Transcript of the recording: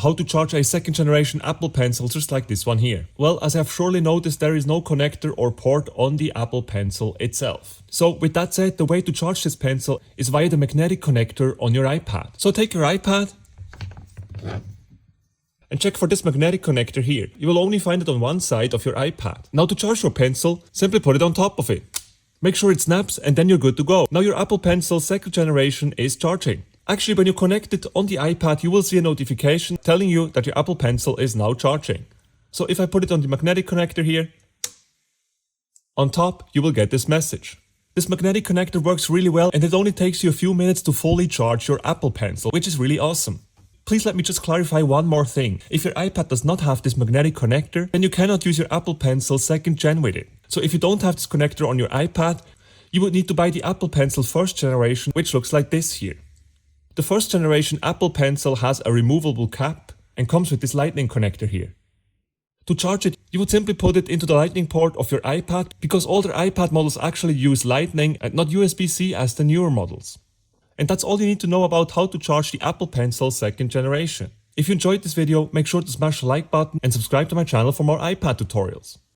how to charge a second generation Apple Pencil just like this one here. Well, as I have surely noticed, there is no connector or port on the Apple Pencil itself. So with that said, the way to charge this pencil is via the magnetic connector on your iPad. So take your iPad and check for this magnetic connector here. You will only find it on one side of your iPad. Now to charge your pencil, simply put it on top of it. Make sure it snaps and then you're good to go. Now your Apple Pencil second generation is charging. Actually, when you connect it on the iPad, you will see a notification telling you that your Apple Pencil is now charging. So if I put it on the magnetic connector here, on top, you will get this message. This magnetic connector works really well and it only takes you a few minutes to fully charge your Apple Pencil, which is really awesome. Please let me just clarify one more thing. If your iPad does not have this magnetic connector, then you cannot use your Apple Pencil 2nd Gen with it. So if you don't have this connector on your iPad, you would need to buy the Apple Pencil 1st generation, which looks like this here. The 1st generation Apple Pencil has a removable cap and comes with this lightning connector here. To charge it, you would simply put it into the lightning port of your iPad because older iPad models actually use lightning and not USB-C as the newer models. And that's all you need to know about how to charge the Apple Pencil 2nd generation. If you enjoyed this video, make sure to smash the like button and subscribe to my channel for more iPad tutorials.